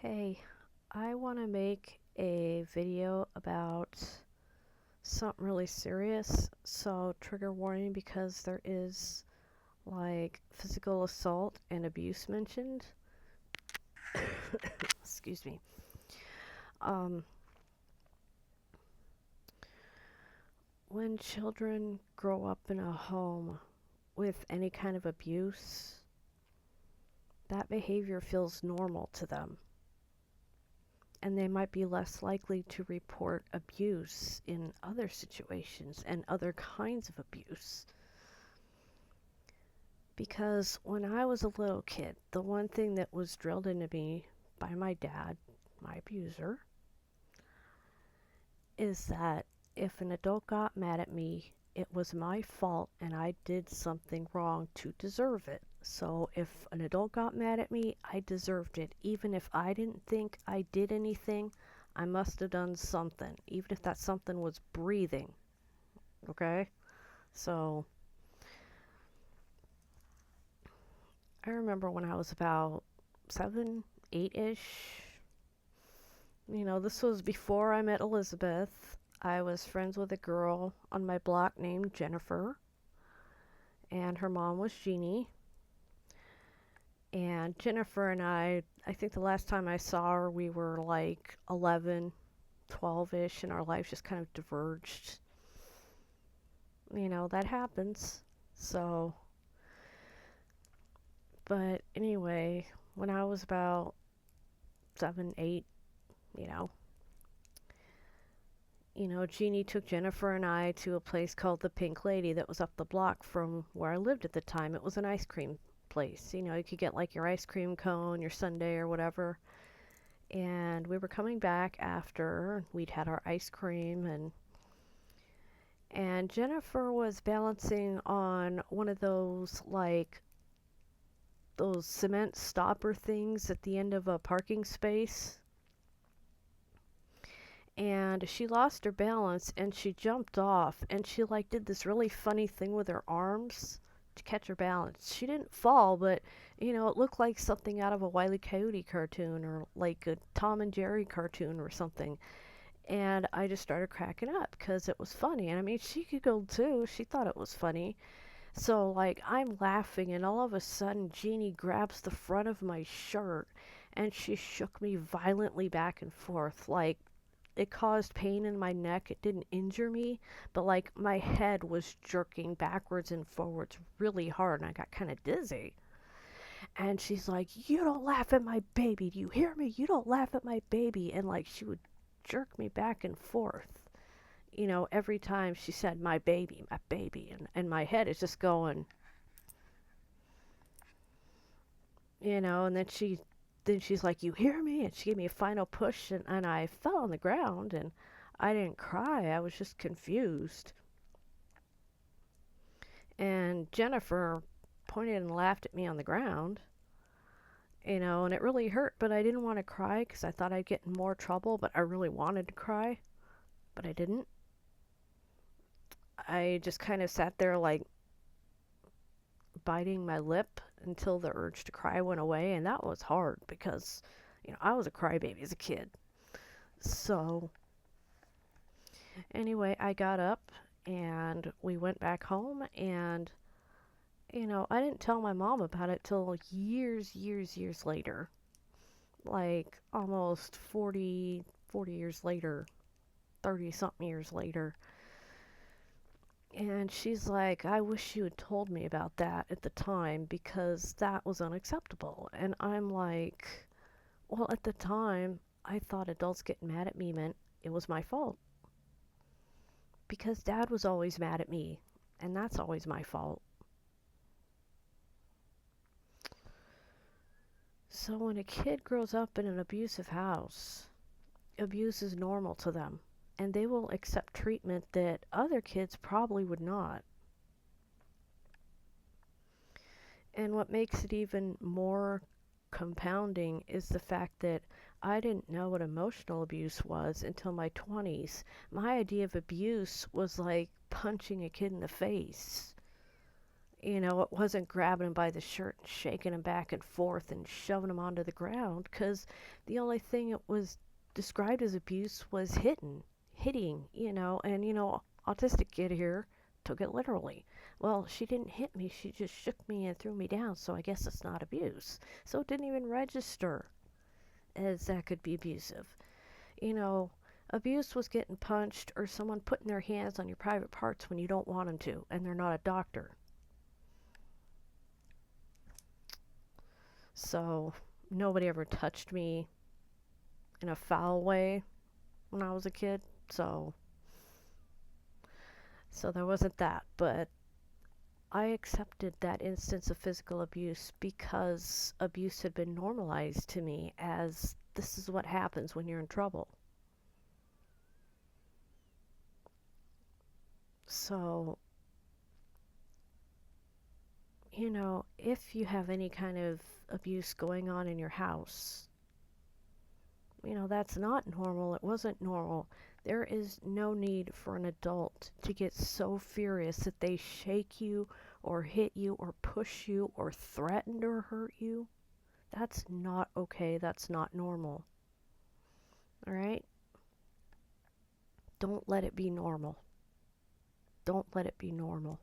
Hey, I want to make a video about something really serious. So, trigger warning because there is like physical assault and abuse mentioned. Excuse me. Um, when children grow up in a home with any kind of abuse, that behavior feels normal to them. And they might be less likely to report abuse in other situations and other kinds of abuse. Because when I was a little kid, the one thing that was drilled into me by my dad, my abuser, is that if an adult got mad at me, it was my fault and I did something wrong to deserve it. So if an adult got mad at me, I deserved it. Even if I didn't think I did anything, I must have done something, even if that something was breathing. Okay? So I remember when I was about 7, 8-ish. This was before I met Elizabeth. I was friends with a girl on my block named Jennifer, and her mom was Jeannie. And Jennifer and I think the last time I saw her, we were like 11, 12-ish, and our lives just kind of diverged. That happens. So, but anyway, when I was about 7, 8, you know, Jeannie took Jennifer and I to a place called the Pink Lady that was up the block from where I lived at the time. It was an ice cream place. You could get like your ice cream cone, your sundae or whatever. And we were coming back after we'd had our ice cream and Jennifer was balancing on one of those those cement stopper things at the end of a parking space, and she lost her balance and she jumped off and she did this really funny thing with her arms to catch her balance. She didn't fall, but it looked like something out of a Wile E. Coyote cartoon or like a Tom and Jerry cartoon or something. And I just started cracking up because it was funny. And I mean, she giggled too. She thought it was funny. So I'm laughing and all of a sudden Jeannie grabs the front of my shirt and she shook me violently back and forth it caused pain in my neck. It didn't injure me, but my head was jerking backwards and forwards really hard and I got kind of dizzy. And she's like, "You don't laugh at my baby. Do you hear me? You don't laugh at my baby." And she would jerk me back and forth. Every time she said my baby, my baby, and my head is just going, and then she's like, "You hear me?" And she gave me a final push and I fell on the ground and I didn't cry. I was just confused. And Jennifer pointed and laughed at me on the ground, and it really hurt, but I didn't want to cry because I thought I'd get in more trouble, but I really wanted to cry, but I didn't. I just kind of sat there biting my lip until the urge to cry went away, and that was hard because, I was a crybaby as a kid. So, anyway, I got up and we went back home, and I didn't tell my mom about it till years later. Like almost 40 years later, 30 something years later. And she's like, "I wish you had told me about that at the time because that was unacceptable." And I'm like, "Well, at the time, I thought adults getting mad at me meant it was my fault because dad was always mad at me, and that's always my fault." So when a kid grows up in an abusive house, abuse is normal to them, and they will accept treatment that other kids probably would not. And what makes it even more compounding is the fact that I didn't know what emotional abuse was until my 20s. My idea of abuse was like punching a kid in the face. It wasn't grabbing him by the shirt and shaking him back and forth and shoving him onto the ground, because the only thing it was described as abuse was hitting, and, autistic kid here took it literally. Well, she didn't hit me, she just shook me and threw me down, so I guess it's not abuse. So it didn't even register as that could be abusive. You know, Abuse was getting punched or someone putting their hands on your private parts when you don't want them to, and they're not a doctor. So nobody ever touched me in a foul way when I was a kid. So there wasn't that, but I accepted that instance of physical abuse because abuse had been normalized to me as this is what happens when you're in trouble. So, if you have any kind of abuse going on in your house, that's not normal. It wasn't normal. There is no need for an adult to get so furious that they shake you or hit you or push you or threaten to hurt you. That's not okay. That's not normal. All right? Don't let it be normal. Don't let it be normal.